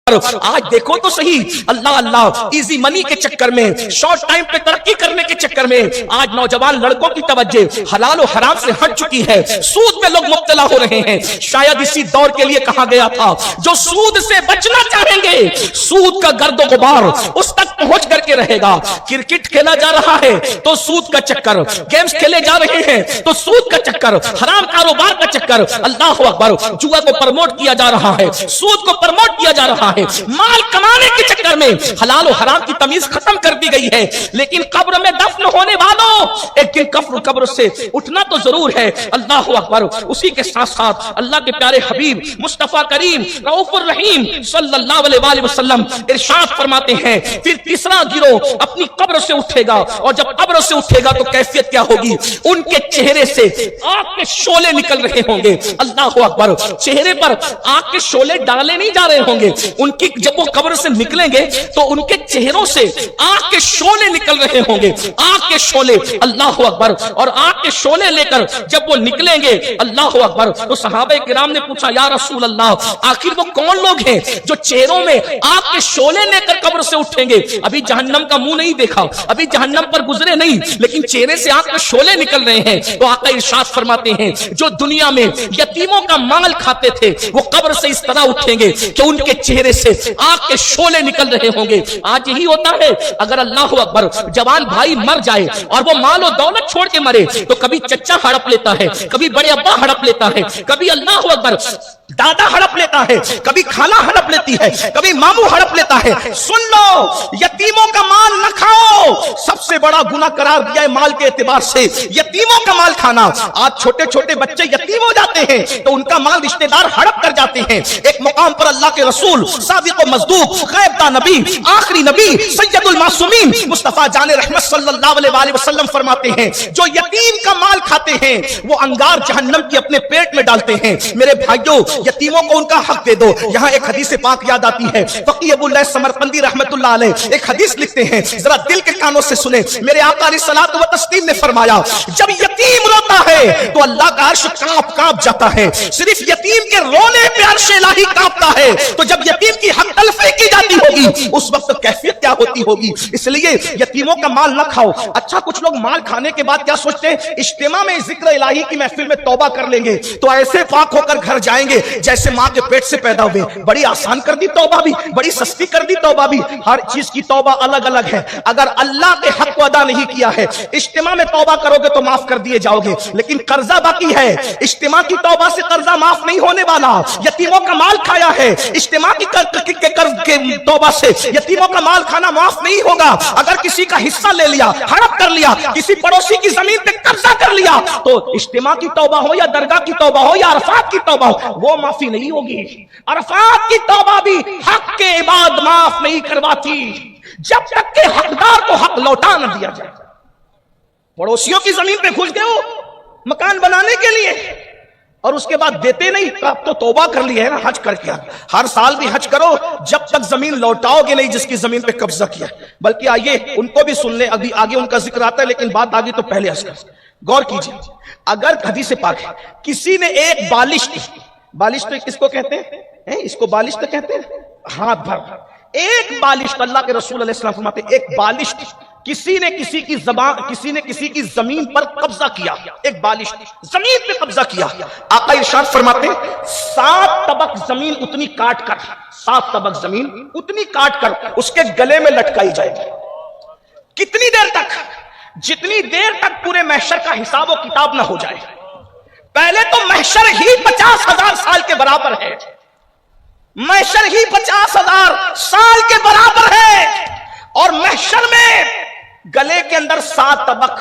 آج دیکھو تو صحیح، اللہ اللہ ایزی منی کے چکر میں، شارٹ ٹائم پہ ترقی کرنے کے چکر میں آج نوجوان لڑکوں کی توجہ حلال و حرام سے ہٹ چکی ہے، سود میں لوگ مبتلا ہو رہے ہیں۔ شاید اسی دور کے لیے کہا گیا تھا جو سود سے بچنا چاہیں گے سود کا گرد و غبار اس تک پہنچ کر کے رہے گا۔ کرکٹ کھیلا جا رہا ہے تو سود کا چکر، گیمز کھیلے جا رہے ہیں تو سود کا چکر، حرام کاروبار کا چکر، اللہ اکبر، جوا کو پروموٹ کیا جا رہا ہے، سود کو پروموٹ کیا جا رہا ہے، مال کمانے کے چکر میں حلال و حرام کی تمیز ختم کر دی گئی ہے۔ لیکن قبر میں دفن ہونے والوں ایک دن قبر سے اٹھنا تو ضرور ہے، اللہ اکبر۔ اسی کے ساتھ ساتھ اللہ کے پیارے حبیب مصطفیٰ کریم رؤوف الرحیم صلی اللہ علیہ وآلہ وسلم ارشاد فرماتے ہیں پھر تیسرا گروہ اپنی قبر سے اٹھے گا، اور جب قبر سے اٹھے گا تو کیفیت کیا ہوگی؟ ان کے چہرے سے آگ کے شعلے نکل رہے ہوں گے، اللہ اکبر۔ چہرے پر آگ کے شعلے ڈالے نہیں جا رہے ہوں گے، ان کی جب وہ قبر سے نکلیں گے تو ان کے چہروں سے آگ کے شعلے نکل رہے ہوں گے، آگ کے شعلے، اللہ اکبر۔ اور آگ کے شعلے لے کر جب وہ نکلیں گے، اللہ اکبر، تو صحابہ کرام نے پوچھا یا رسول اللہ آخر وہ کون لوگ ہیں جو چہروں میں آگ کے شعلے لے کر قبر سے اٹھیں گے؟ ابھی جہنم کا منہ نہیں دیکھا، ابھی جہنم پر گزرے نہیں، لیکن چہرے سے آگ کے شعلے نکل رہے ہیں۔ تو آقا ارشاد فرماتے ہیں جو دنیا میں یتیموں کا مال کھاتے تھے وہ قبر سے اس طرح اٹھیں گے کہ ان کے چہرے سے آگ کے شعلے نکل رہے ہوں گے۔ آج یہی ہوتا ہے، اگر اللہ اکبر جوان بھائی مر جائے اور وہ مال و دولت چھوڑ کے مرے تو کبھی چچا ہڑپ لیتا ہے، کبھی بڑے ابا ہڑپ لیتا ہے، کبھی اللہ اکبر دادا ہڑپ لیتا ہے، کبھی خالہ ہڑپ لیتی ہے، کبھی ماموں ہڑپ لیتا ہے۔ سن لو، یتیموں کا مال نہ کھاؤ، سب سے بڑا گناہ قرار دیا ہے مال کے اعتبار سے یتیموں کا مال کھانا۔ آج چھوٹے چھوٹے بچے یتیم ہو جاتے ہیں تو ان کا مال رشتہ دار ہڑپ کر جاتے ہیں۔ ایک مقام پر اللہ کے رسول صادق و مصدوق غیب داں نبی آخری نبی سید المعصومین مصطفیٰ جان رحمت صلی اللہ علیہ وآلہ وسلم فرماتے ہیں جو یتیم کا مال کھاتے ہیں وہ انگار جہنم کی اپنے پیٹ میں ڈالتے ہیں۔ میرے بھائیوں، یتیموں کو ان کا حق دے دو۔ یہاں ایک حدیث پاک یاد آتی ہے، فقی ابو اللہ سمرقندی رحمت اللہ علیہ ایک حدیث لکھتے ہیں، ذرا دل کے کانوں سے سنیں۔ میرے آقا علیہ الصلوۃ والتسلیم نے فرمایا جب یتیم روتا ہے تو اللہ کا عرش کانپ جاتا ہے، صرف یتیم کے رونے پہ عرش الہی کانپتا ہے۔ تو جب یتیم کی حق تلفی کی جاتی ہوگی اس وقت کیفیت کیا ہوتی ہوگی؟ اس لیے یتیموں کا مال نہ کھاؤ۔ اچھا، کچھ لوگ مال کھانے کے بعد کیا سوچتے ہیں؟ اجتماع میں ذکر الہی کی محفل میں توبہ کر لیں گے تو ایسے پاک ہو کر گھر جائیں گے جیسے ماں کے پیٹ سے پیدا ہوئے۔ بڑی آسان کر دی توبہ بھی، بڑی سستی کر دی توبہ بھی، ہر چیز کی توبہ الگ الگ ہے۔ اگر اللہ کے حق کو ادا نہیں کیا ہے اجتماع میں توبہ کرو گے تو معاف کر دیے جاؤ گے، لیکن قرضہ باقی ہے، اجتماع کی توبہ سے قرضہ معاف نہیں ہونے والا۔ یتیموں کا مال کھایا ہے، اجتماع کی توبہ سے یتیموں کا مال کھانا معاف نہیں ہوگا۔ اگر کسی کا حصہ لے لیا، ہڑپ کر لیا، کسی پڑوسی کی زمین پہ قبضہ کر لیا تو اجتماع کی توبہ ہو یا درگاہ کی توبہ ہو یا عرفات کی توبہ ہو وہ معافی نہیں ہوگی۔ عرفات کی توبہ بھی حق کے بعد معاف نہیں کرواتی جب تک کہ حقدار کو حق لوٹا نہ دیا جائے۔ پڑوسیوں کی زمین پہ گھس گئے ہو مکان بنانے کے لیے اور اس کے بعد دیتے نہیں تو اب تو توبہ کر لی ہے نا، حج کر کے ہر سال بھی حج کرو جب تک زمین لوٹاؤ گے نہیں جس کی زمین پہ قبضہ کیا۔ بلکہ آئیے ان کو بھی سن لیں، ابھی آگے ان کا ذکر آتا ہے لیکن بات آگے تو پہلے غور کیجیے۔ اگر حدیث پاک ہے کسی نے ایک بالش تو کس کو کہتے ہیں؟ اس کو بالش تو کہتے ہیں ہاتھ بھر، ایک بالش، اللہ کے رسول علیہ السلام فرماتے ہیں ایک بالش کسی نے کسی کی زمین پر قبضہ کیا، ایک بالش زمین پہ قبضہ کیا، آقا ارشاد فرماتے ہیں 7 طبق زمین اتنی کاٹ کر 7 طبق زمین اتنی کاٹ کر اس کے گلے میں لٹکائی جائے گی۔ کتنی دیر تک؟ جتنی دیر تک پورے محشر کا حساب و کتاب نہ ہو جائے۔ پہلے تو محشر ہی 50,000 سال کے برابر ہے، محشر ہی 50,000 سال کے برابر ہے، اور محشر میں گلے کے اندر 7 طبق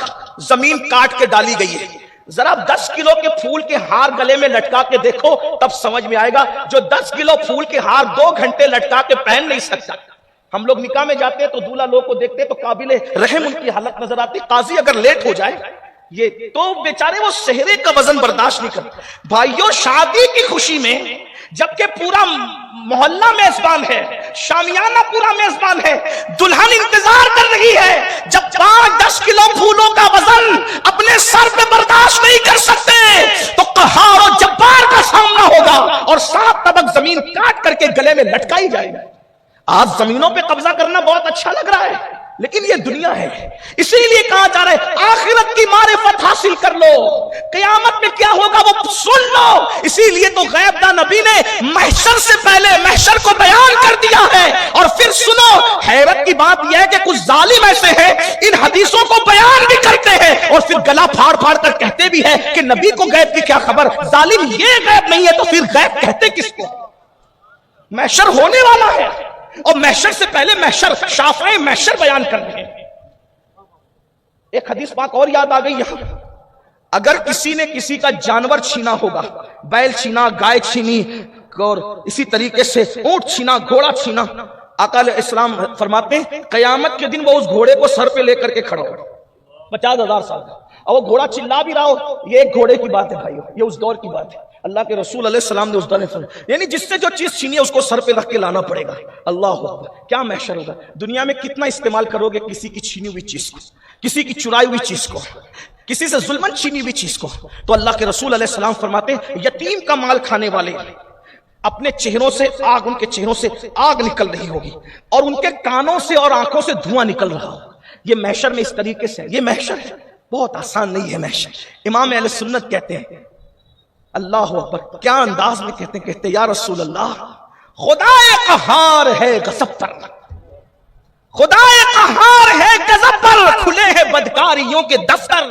زمین کاٹ کے ڈالی گئی ہے۔ ذرا 10 کلو کے پھول کے ہار گلے میں لٹکا کے دیکھو تب سمجھ میں آئے گا، جو 10 کلو پھول کے ہار 2 گھنٹے لٹکا کے پہن نہیں سکتا۔ ہم لوگ نکاح میں جاتے ہیں تو دولہا لوگ کو دیکھتے تو قابل رحم ان کی حالت نظر آتی، قاضی اگر لیٹ ہو جائے یہ تو بیچارے وہ سہرے کا وزن برداشت نہیں کرتے۔ بھائیوں، شادی کی خوشی میں جبکہ پورا محلہ میزبان ہے، شامیانہ پورا میزبان ہے، دلہن انتظار کر رہی ہے، جب 5-10 کلو پھولوں کا وزن اپنے سر پہ برداشت نہیں کر سکتے تو قہار و جبار کا سامنا ہوگا اور 7 طبق زمین کاٹ کر کے گلے میں لٹکائی جائے گی۔ آج زمینوں پہ قبضہ کرنا بہت اچھا لگ رہا ہے، لیکن یہ دنیا ہے، اسی لیے کہا جا رہا ہے آخرت کی معرفت حاصل کر لو، قیامت میں کیا ہوگا وہ سن لو۔ اسی لیے تو غیب داں نبی نے محشر سے پہلے محشر کو بیان کر دیا ہے۔ اور پھر سنو، حیرت کی بات یہ ہے کہ کچھ ظالم ایسے ہیں ان حدیثوں کو بیان بھی کرتے ہیں اور پھر گلا پھاڑ پھاڑ کر کہتے بھی ہیں کہ نبی کو غیب کی کیا خبر۔ ظالم یہ غیب نہیں ہے تو پھر غیب کہتے کس کو؟ محشر ہونے والا ہے اور محشر سے پہلے محشر، شافعی محشر بیان کر رہے ہیں۔ ایک حدیث پاک اور یاد آ گئی یہاں، اگر کسی نے کسی کا جانور چھینا ہوگا، بیل چھینا، گائے چھینی، اور اسی طریقے سے اونٹ چھینا، گھوڑا چھینا، آقا علیہ السلام فرماتے ہیں قیامت کے دن وہ اس گھوڑے کو سر پہ لے کر کے کھڑا ہو 50,000 سال کا، اور وہ گھوڑا چلا بھی رہا ہو، یہ ایک گھوڑے کی بات ہے بھائیو، یہ اس دور کی بات ہے۔ اللہ کے رسول علیہ السلام نے اس دور میں یعنی جس سے جو چیز چھینی ہے اس کو سر پہ رکھ کے لانا پڑے گا۔ اللہ اکبر، کیا محشر ہوگا۔ دنیا میں کتنا استعمال کرو گے کسی کی چھینی ہوئی چیز کو، کسی کی چرائی ہوئی چیز کو، کسی سے ظلمن چھینی ہوئی چیز کو۔ تو اللہ کے رسول علیہ السلام فرماتے ہیں یتیم کا مال کھانے والے اپنے چہروں سے آگ، ان کے چہروں سے آگ نکل رہی ہوگی اور ان کے کانوں سے اور آنکھوں سے دھواں نکل رہا ہوگا۔ یہ محشر میں اس طریقے سے، یہ محشر ہے، بہت آسان نہیں ہے محشر۔ امام اہل سنت کہتے ہیں اللہ اکبر، کیا انداز میں کہتے ہیں یا رسول اللہ، خدا قہار ہے غضب پر، خدا قہار ہے غضب پر، کھلے ہیں بدکاریوں کے دفتر۔